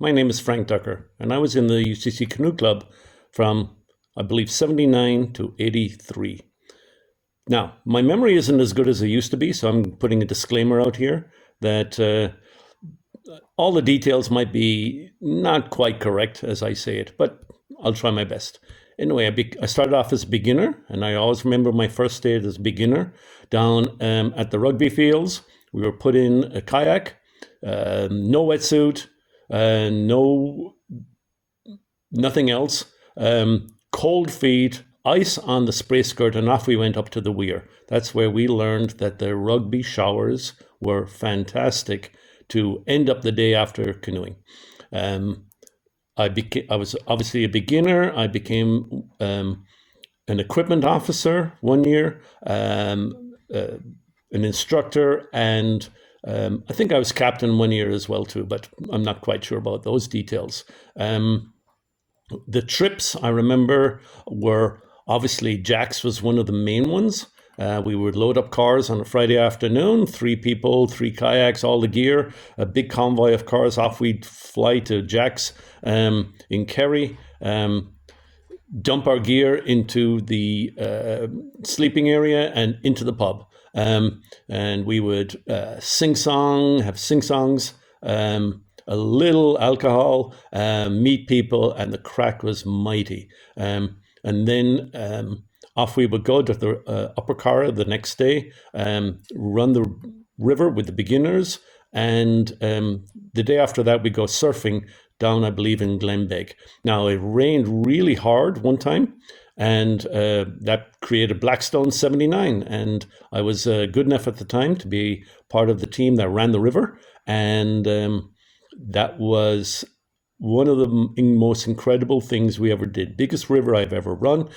My name is Frank Ducker, and I was in the UCC Canoe Club from, I believe, 79 to 83. Now, my memory isn't as good as it used to be, so I'm putting a disclaimer out here that all the details might be not quite correct as I say it, but I'll try my best. Anyway, I started off as a beginner, and I always remember my first day as a beginner down at the rugby fields. We were put in a kayak, no wetsuit, nothing else. Cold feet, ice on the spray skirt, and off we went up to the weir. That's where we learned that the rugby showers were fantastic to end up the day after canoeing. I was obviously a beginner. I became an equipment officer one year, an instructor, and I think I was captain one year as well too, but I'm not quite sure about those details. The trips I remember were obviously Jack's was one of the main ones. We would load up cars on a Friday afternoon, 3 people, 3 kayaks, all the gear, a big convoy of cars. Off we'd fly to Jack's in Kerry, dump our gear into the sleeping area and into the pub. And we would have sing-songs, a little alcohol, meet people, and the crack was mighty. And then off we would go to the Upper Cara the next day, run the river with the beginners, and the day after that we go surfing down, I believe, in Glenbeig. Now, it rained really hard one time, and that created Blackstone 79, and I was good enough at the time to be part of the team that ran the river, and that was one of the most incredible things we ever did. Biggest river I've ever run.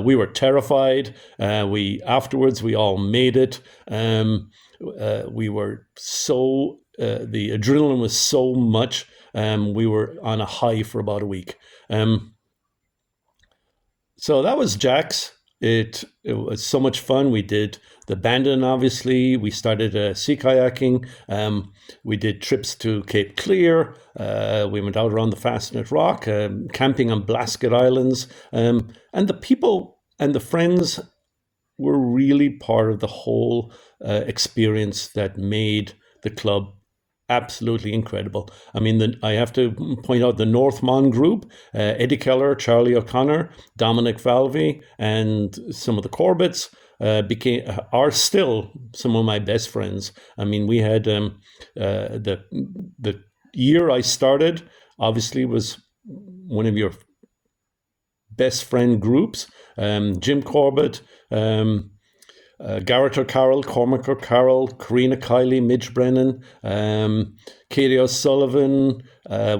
We were terrified. Afterwards, we all made it. We were so, the adrenaline was so much. We were on a high for about a week. So that was Jack's. It was so much fun. We did the Bandon, obviously. We started sea kayaking. We did trips to Cape Clear. We went out around the Fastnet Rock, camping on Blasket Islands. And the people and the friends were really part of the whole experience that made the club absolutely incredible. I mean, I have to point out the Northmont group, Eddie Keller, Charlie O'Connor, Dominic Falvey, and some of the Corbetts are still some of my best friends. I mean, we had the year I started, obviously, was one of your best friend groups. Jim Corbett, Garrett O'Carroll, Cormac O'Carroll, Karina Kiley, Midge Brennan, Katie O'Sullivan.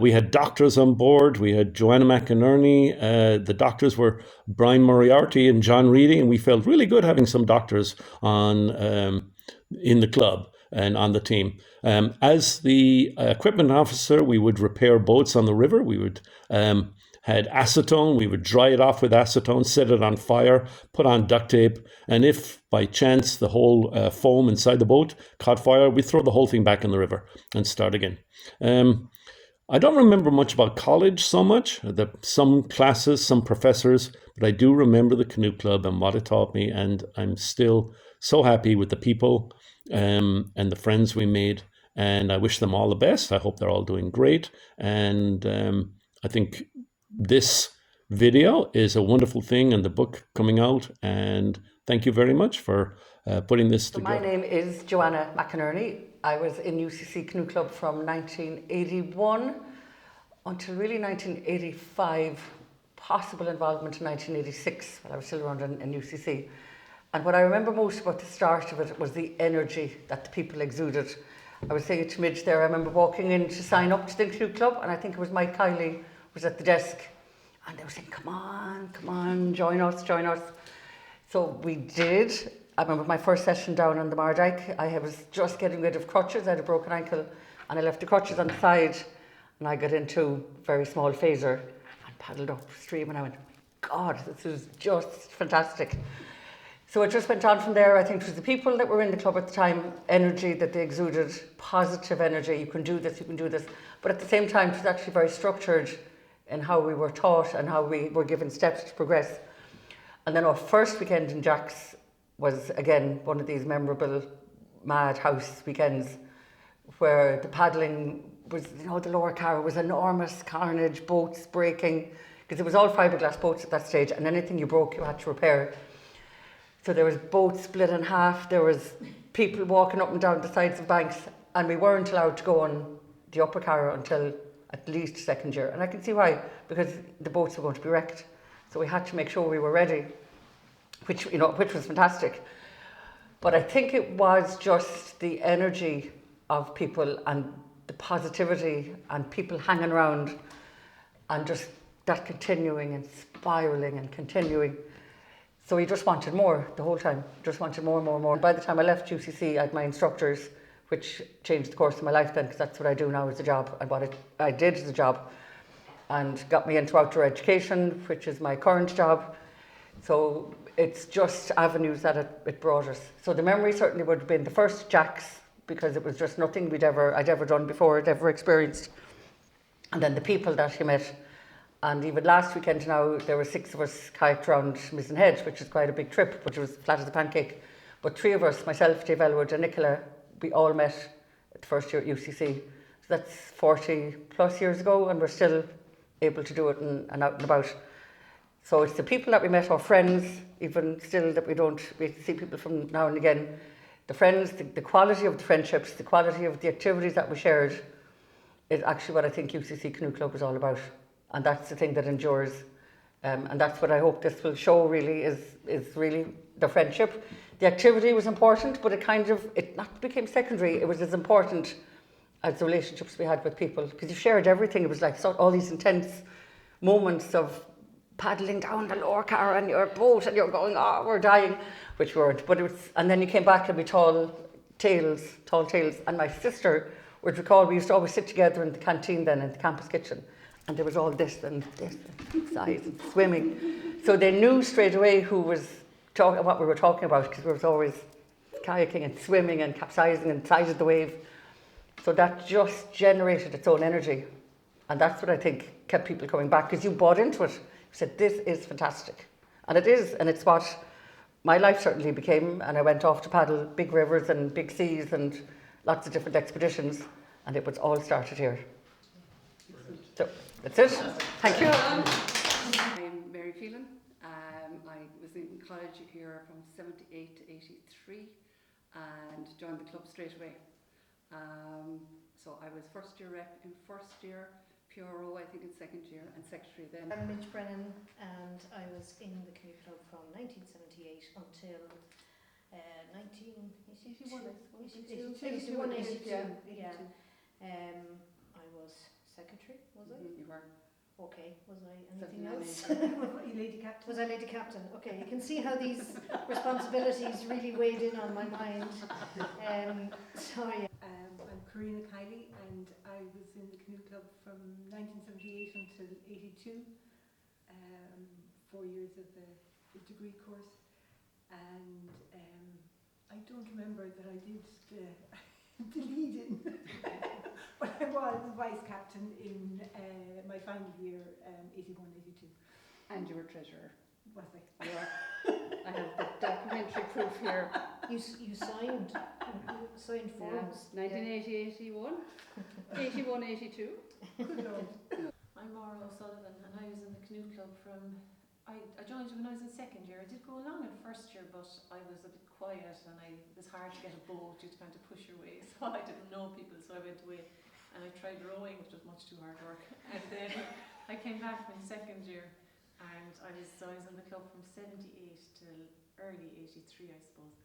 We had doctors on board. We had Joanna McInerney. The doctors were Brian Moriarty and John Reedy, and we felt really good having some doctors on in the club and on the team. As the equipment officer, we would repair boats on the river. We would had acetone. We would dry it off with acetone, set it on fire, put on duct tape, and if by chance the whole foam inside the boat caught fire, we'd throw the whole thing back in the river and start again. I don't remember much about college so much, some classes, some professors, but I do remember the Canoe Club and what it taught me, and I'm still so happy with the people and the friends we made, and I wish them all the best. I hope they're all doing great, and I think this video is a wonderful thing, and the book coming out, and thank you very much for putting this together. My name is Joanna McInerney. I was in UCC Canoe Club from 1981 until really 1985, possible involvement in 1986 when I was still around in UCC. And what I remember most about the start of it was the energy that the people exuded. I was saying it to Midge there, I remember walking in to sign up to the Canoe Club, and I think it was Mike Kiley was at the desk, and they were saying, come on, join us. So we did. I remember my first session down on the Mardyke. I was just getting rid of crutches. I had a broken ankle, and I left the crutches on the side, and I got into a very small phaser and paddled upstream, and I went, God, this is just fantastic. So it just went on from there. I think it was the people that were in the club at the time, energy that they exuded, positive energy. You can do this. But at the same time, it was actually very structured in how we were taught and how we were given steps to progress. And then our first weekend in Jack's was, again, one of these memorable madhouse weekends where the paddling was, you know, the lower Carrow was enormous, carnage, boats breaking, because it was all fiberglass boats at that stage, and anything you broke you had to repair. So there was boats split in half, there was people walking up and down the sides of banks, and we weren't allowed to go on the upper Carrow until at least second year. And I can see why, because the boats were going to be wrecked. So we had to make sure we were ready, which was fantastic. But I think it was just the energy of people and the positivity and people hanging around and just that continuing and spiraling and continuing. So we just wanted more the whole time, just wanted more and more and more. By the time I left UCC, I had my instructors, which changed the course of my life then, because that's what I do now as a job and what I did as a job, and got me into outdoor education, which is my current job. So it's just avenues that it brought us. So the memory certainly would have been the first Jack's, because it was just nothing I'd ever done before, I'd ever experienced. And then the people that you met. And even last weekend now, there were 6 of us kayaked around Mizen Head, which is quite a big trip, which was flat as a pancake. But 3 of us, myself, Dave Elwood and Nicola, we all met at the first year at UCC. So that's 40 plus years ago, and we're still able to do it and out and about. So it's the people that we met, our friends, even still that we see people from now and again. The friends, the quality of the friendships, the quality of the activities that we shared is actually what I think UCC Canoe Club is all about. And that's the thing that endures. And that's what I hope this will show really is really the friendship. The activity was important, but it not became secondary. It was as important as the relationships we had with people, because you shared everything. It was like all these intense moments of paddling down the lower Carrow in your boat and you're going, oh, we're dying, which we weren't. But it was, and then you came back and we tall tales. And my sister would recall we used to always sit together in the canteen then, in the campus kitchen. And there was all this and size and swimming. So they knew straight away who was what we were talking about, because there was always kayaking and swimming and capsizing and size of the wave. So that just generated its own energy. And that's what I think kept people coming back, because you bought into it. You said, this is fantastic. And it is, and it's what my life certainly became. And I went off to paddle big rivers and big seas and lots of different expeditions. And it was all started here. So that's it. Thank you. I'm Mary Phelan. I was in college here from 78 to 83 and joined the club straight away. So I was first year rep in first year, PRO I think in second year, and secretary then. I'm Midge Brennan, and I was in the Canoe Club from 1978 until 1982. Yeah. I was secretary, was I? You were. Okay, was I anything 79, else? You lady captain. Was I lady captain? Okay, you can see how these responsibilities really weighed in on my mind. Sorry. I'm Karina Kiley, and I was in the Canoe Club from 1978 until 82. 4 years of the degree course, and I don't remember that I did the lead-in, but I was vice captain in my final year, 81, 82. And you were treasurer. Was I? Yeah. I have the documentary proof here. You signed forms. Yeah. 1980, 81, 81, 82. Good Lord. I'm Maura O'Sullivan, and I was in the Canoe Club from, I joined when I was in second year. I did go along in first year, but I was a bit quiet and it was hard to get a boat. You had to kind of push your way, so I didn't know people, so I went away and I tried rowing, which was much too hard work. And then I came back in second year, and I was in the club from 78 till early 83, I suppose.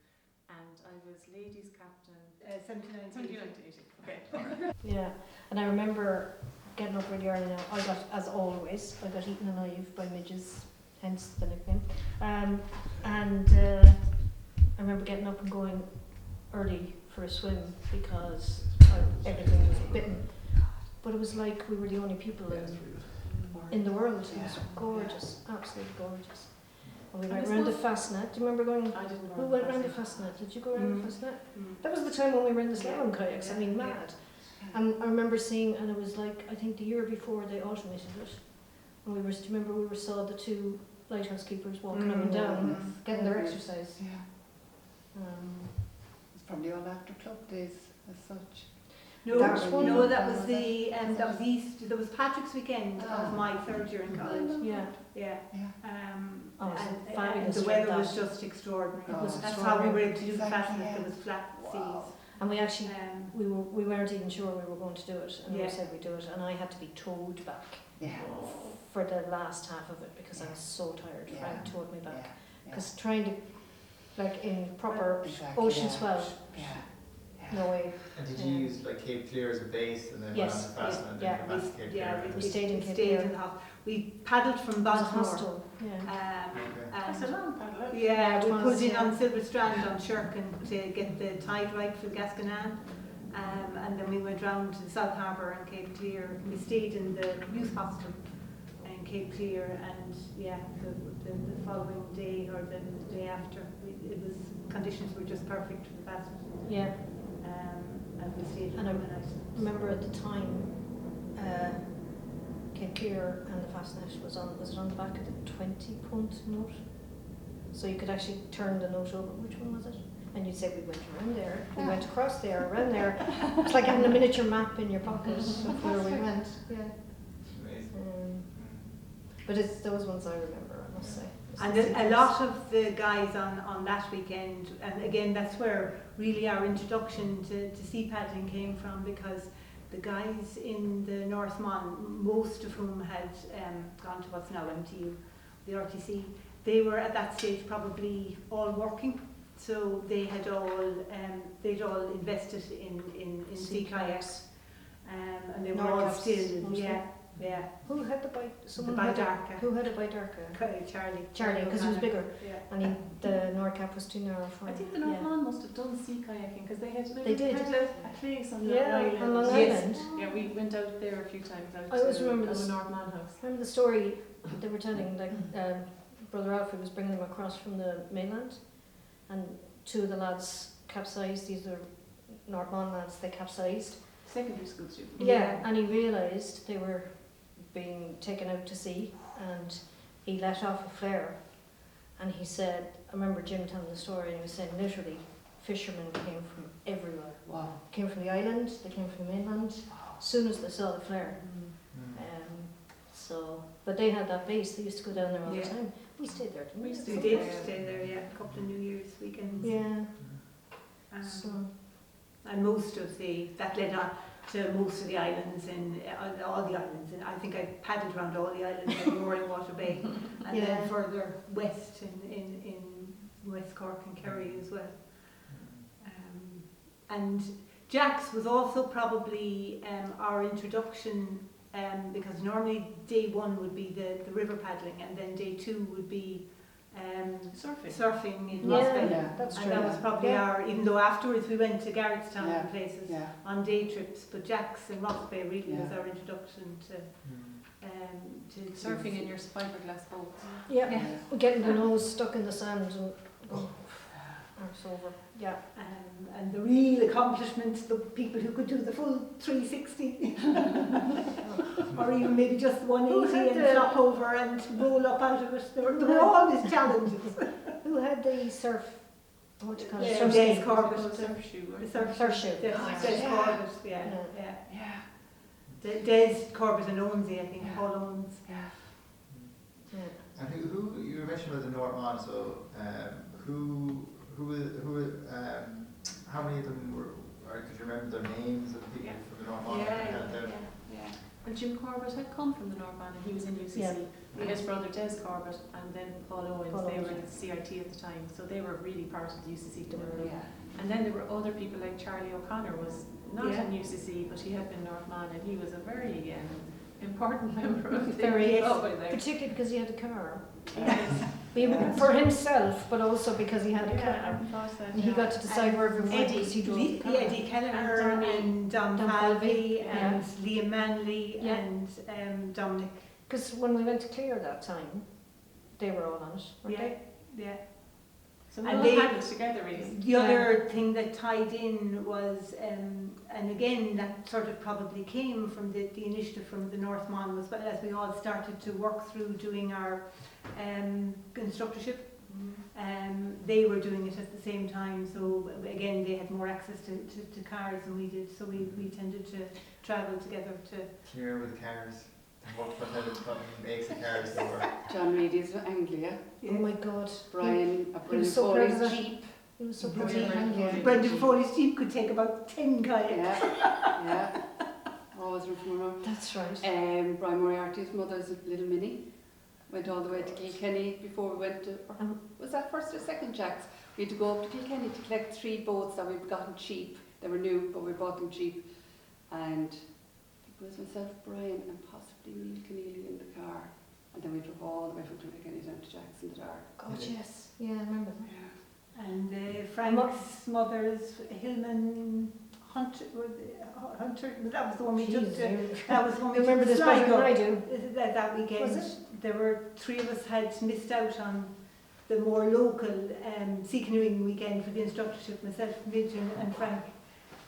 And I was ladies captain. 79 to 80. Okay. Yeah, and I remember getting up really early now. I got, as always, I got eaten alive by midges, hence the nickname. I remember getting up and going early for a swim because everything was bitten. But it was like we were the only people in the world. It was gorgeous, absolutely gorgeous. And we went around the Fastnet. Do you remember going? I didn't We went around the Fastnet. Did you go around the Fastnet? That was the time when we were in the slalom kayaks. I mean, mad. And I remember seeing, and it was like, I think the year before they automated it. And we saw the two lighthouse keepers walking up and down, getting their exercise. Yeah. Um, It's probably all after club days as such. No, That was one no, of that them, was that was East. There was Patrick's weekend of my third year in college. yeah. Yeah. Yeah. Oh, it was And fabulous the to weather have was that. just extraordinary. It was That's how we were extraordinary. able to do the fastness. There was flat seas. And we actually, Um, we weren't even sure we were going to do it, and Yeah. we said we'd do it, and I had to be towed back Yeah. for the last half of it because I was so tired. Yeah. Frank towed me back. Yeah. Because trying to, like in proper Exactly, ocean yeah. swell, Yeah. no way. And did you use like Cape Clear as a base and then Yes, went on to Fasten and then yeah, come back to Cape yeah, Clear? We stayed in Cape stayed Clear. in the house. We paddled from It was a Baltimore. hostel, yeah. Okay. That's a And long paddle. yeah, It we was, pulled in yeah. on Silver Strand on Shirkin to get the tide right for Gasconan. And then we went round to the South Harbour and Cape Clear. We stayed in the youth hostel in Cape Clear, and yeah, the following day or the day after, conditions were just perfect for the fastness. Yeah, And we stayed And I overnight. remember at the time, Cape Clear and the Fastnet was it on the back of the 20-punt note? So you could actually turn the note over. Which one was it? And you'd say we went around there, we went across there, around there. It's like having a miniature map in your pocket of where we went. Yeah. Amazing. But it's those ones I remember, I must say. And a lot of the guys on that weekend, and again, that's where really our introduction to sea paddling came from, because the guys in the North Mon, most of whom had gone to what's now MTU, the RTC, they were at that stage probably all working. So they had they'd all invested in sea kayaks, and they were all Norcaps, still, mostly. yeah. Who had the bike? Someone The had Bidarca. Who had a Bidarca? Charlie, because he was bigger, Yeah. and the Norcap was too narrow for him. I think the North Lawn must have done sea kayaking because They did. had a place on Long Yeah, Island. on Long Yes. Island. Yeah, we went out there a few times. I always remember the this. North Lawn house. Remember the story they were telling, like Brother Alfred was bringing them across from the mainland, and two of the lads capsized. These are Northmont lads. They capsized. Secondary school student. Yeah, and he realised they were being taken out to sea, and he let off a flare. And he said, I remember Jim telling the story, and he was saying literally, fishermen came from everywhere. Wow. Came from the island. They came from the mainland. As soon as they saw the flare. But they had that base. They used to go down there all the time. We stayed there, didn't we? We used We to did stay there, yeah, a couple of New Year's weekends. Yeah. Um, So and most of that led on to most of the islands and all the islands. And I think I paddled around all the islands in Roaring Water Bay, and Yeah. then further west in West Cork and Kerry as well. And Jack's was also probably our introduction, because normally day one would be the river paddling, and then day two would be surfing in Moss Bay. Yeah. that's true. And that was probably Yeah. even though afterwards we went to Garrettstown Yeah. and places Yeah. on day trips, but Jack's and Ross Bay really was Yeah. our introduction to Surfing in your fiberglass boat. Yeah. Yeah. Getting the nose stuck in the sand and arse over. Yeah. and the real accomplishments, the people who could do the full 360 or even maybe just 180 and flop over and roll up out of it. There were always challenges. Who had the surf? What do you call it? Yeah, Surf Des ski. Corbett. Surf shoe. The surf shoe. Des Yeah. Corbett, yeah. Yeah. Yeah. Des Corbett and Owensy, I think, Paul Owens. Yeah. And who you mentioned about the Northmont, so how many of them were, or could you remember their names of the people Yeah. from the Northmont that had them? And Jim Corbett had come from the North Lawn and he was in UCC. Yeah. His brother Des Corbett and then Paul Owens, Paul they Owens, were yeah. at CIT at the time, so they were really part of the UCC Canoe Club. Yeah. And then there were other people like Charlie O'Connor was not Yeah. in UCC, but he had been North Lawn and he was a very important member of the Very, club, I think. particularly because he had a car. Yes. For himself, but also because he had a Yeah, car. I thought that, And he yeah. got to decide where everyone went Eddie, because he drove the car. Eddie Kelleher And and Don Don Falvey Falvey, and Liam Manley Yeah. and Dominic. Because when we went to Clear that time, they were all on it, weren't Yeah. they? Yeah. So we And all they- had it together, really. The other thing that tied in was, and again that sort of probably came from the initiative from the North Mon, was as we all started to work through doing our instructorship. They were doing it at the same time, so again they had more access to cars than we did, so we tended to travel together to. Do you remember the cars? What type of makes of cars they were? John Reedy's Anglia, Oh my God. Brian He was so proud of Foley's that. Jeep. He was so Brendan proud of Brendan that. Foley. Brendan Foley's Jeep could take about 10 kayaks. Yeah. Always room for more. That's right. Brian Moriarty's mother's little mini. Went all the way to Kilkenny before we went to, or was that first or second Jack's? We had to go up to Kilkenny to collect 3 boats that we'd gotten cheap. They were new, but we bought them cheap. And I think it was myself, Brian, and possibly Neil Keneally in the car. And then we drove all the way from Kilkenny down to Jack's in the dark. God, yes. Yeah, I remember that. And Frank's mother's Hillman Hunter, that was the one we took to. That was the one we You remember took this to better Sligo. than I do. That weekend. Was it? There were 3 of us had missed out on the more local sea canoeing weekend for the instructorship, myself, Midge and Frank.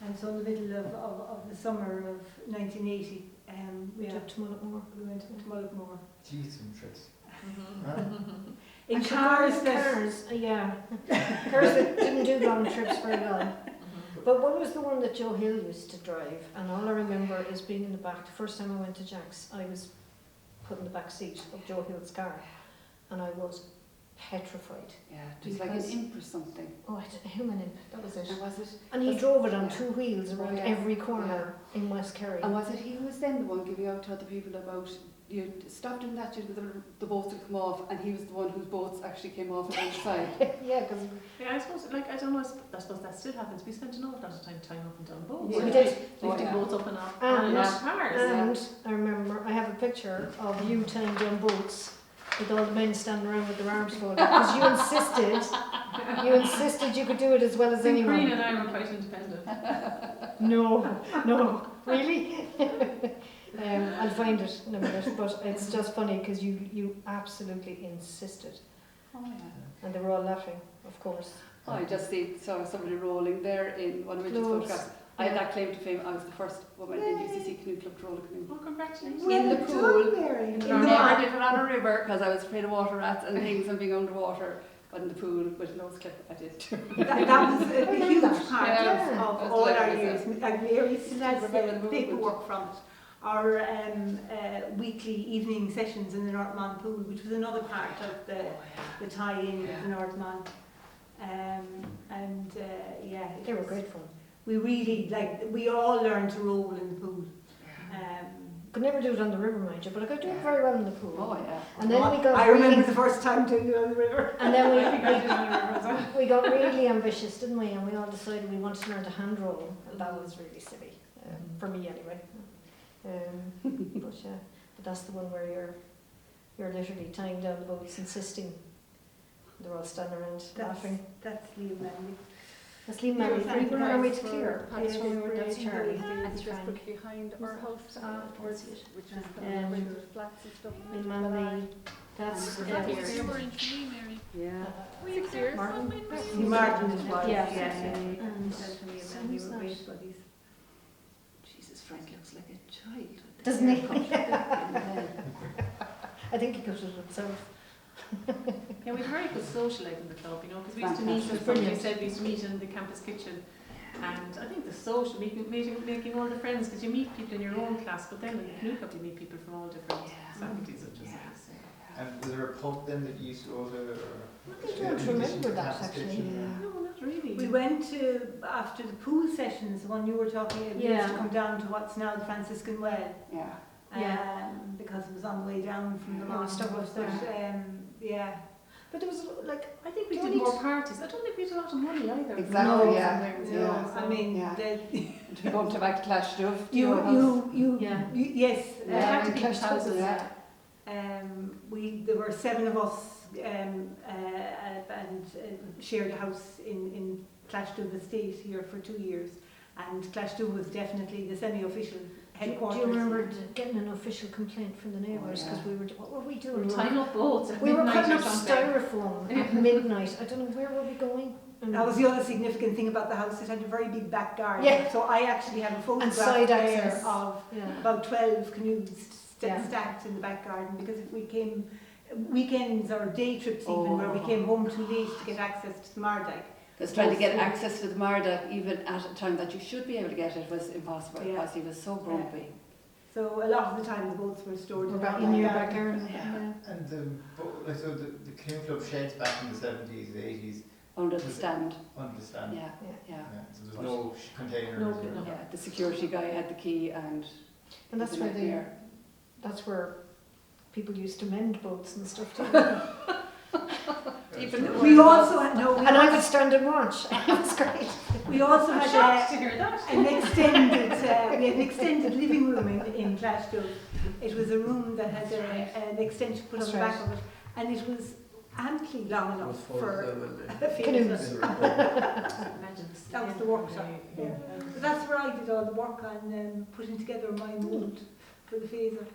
And so in the middle of the summer of 1980, We took to Mulletmore. we went to Mulletmore. Geez, some trips. In And cars that... cars, yeah. Cars that didn't do long trips very well. But what was the one that Joe Hill used to drive? And all I remember is being in the back. The first time I went to Jack's, I was put in the back seat of Joe Hill's car. And I was petrified. Yeah, just like an Because- imp or something. Oh, a human imp, that was it. And was it? And he was- drove it on yeah. 2 wheels around Yeah. every corner in West Kerry. And was it he who was then the one giving out to other people about, you stop doing that, the boats will come off, and he was the one whose boats actually came off at the side. Yeah, because Yeah, I suppose, like, I don't know, I suppose that still happens. We spent an awful lot of time tying up and down boats. Yeah. we did. Lifting Oh, yeah. boats up and off. And- And cars. And I remember, I have a picture of you tying down boats with all the men standing around with their arms folded because you insisted you could do it as well I as think Green anyone. and I were quite independent. No, really. I'll find it in a minute, but it's just funny because you absolutely insisted, Oh, yeah. and they were all laughing, of course. Oh, I just saw somebody rolling there in one of Richard's Clothes. photographs. I had that claim to fame. I was the first woman in UCC Canoe Club to roll a canoe. Oh, congratulations. In the pool. Mary. In the I river. never did it on a river because I was afraid of water rats and things and being underwater. But in the pool with a nose clip, I did too. That was a remember huge that. part Yeah. of That's all what I our was years. Like Mary still has Remember the paperwork from it. Our weekly evening sessions in the North Mon pool, which was another part of the tie-in with the North Mon. Yeah, it They were was- great fun. We really, we all learned to roll in the pool. Could never do it on the river, mind you, but I could do it very well in the pool. Oh, yeah. And then we got I remember really, the first time doing it on the river. and then I think I did it on the river as well. we got really ambitious, didn't we? And we all decided we wanted to learn to hand roll, and that was really silly for me anyway. But yeah, but that's the one where you're literally tying down the boats, insisting. They're all standing around laughing. That's Liam Manley. That's Liam Manley. Yeah, We were on our way to for- Clear. That's yeah, when we were. for That's Charlie. England. And That's just Frank. behind our house afterwards, which was Um, where there was flats and stuff. Liam Manley. That's And yeah. we're You were in Tralee, Mary. Yeah. 6 years. Martin. Martin as well. Yeah. And So we who's were that? great buddies. Jesus, Frank looks like a child. with the Doesn't he? haircut. I think he got it himself. Yeah, we had very good social life in the club, you know, because we used to meet, Fantastic. as somebody said, we used to meet in the campus kitchen. And I think the social, making all the friends, because you meet people in your own class, but then in the canoe club you meet people from all different faculties, which is nice. And was there a pub then that you used to go to? Or I don't remember that actually. No, not really. We went to, after the pool sessions, the one you were talking about, we used to come down to what's now the Franciscan Well. Yeah. Because it was on the way down from the Yeah, mosque. stop off there. Yeah. But there was like I think we The did only more parties. I don't think we had a lot of money either. Exactly, No, yeah. sometimes, Yeah. I mean, Yeah. the, To go to back to Clash Dove. Yeah. yes. They had to be Clash houses. Yeah. There were 7 of us and shared a house in Clashdove Estate here for 2 years. And Clashdove was definitely the semi-official Do headquarters. you remember getting an official complaint from the neighbours because what were we doing? Tying up boats at We were midnight cutting or up something. styrofoam at midnight. I don't know where were we going. And That was the other significant thing about the house. It had a very big back garden. Yeah. So I actually have a photograph side there access. of yeah. about 12 canoes Yeah. stacked in the back garden, because if we came weekends or day trips even where we came home too late to get access to the Mardyke. Because trying to get access to the Marda, even at a time that you should be able to get it, was impossible Yeah. because he was so grumpy. So a lot of the time the boats were stored We're in back that in your garden. back garden. Yeah. And the canoe club sheds back in the 70s, 80s, Under the stand. understand? Yeah, Yeah. yeah. So there's no containers. No, or- no. Yeah, the security guy had the key and And that's it was a where nightmare. that's where people used to mend boats and stuff too. Even We also had, no, we And I would also, stand and watch. It was great. we also I'm had shocked to hear that. an extended, we had an extended living room in Clashville. It was a room that had an extension put on the back of it, and it was amply long enough for a Canoes. That was the workshop. Yeah. But that's where I did all the work on putting together my mould for the phaser.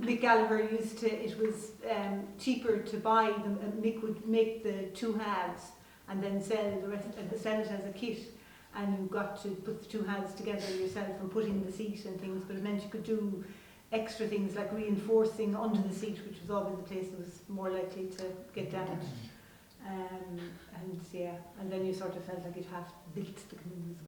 Mick Gallagher used to, it was cheaper to buy them, Mick would make the two halves and then sell the rest, sell it as a kit, and you got to put the two halves together yourself and put in the seat and things, but it meant you could do extra things like reinforcing under the seat, which was always the place that was more likely to get damaged. And yeah, and then you sort of felt like you'd half built the canoe as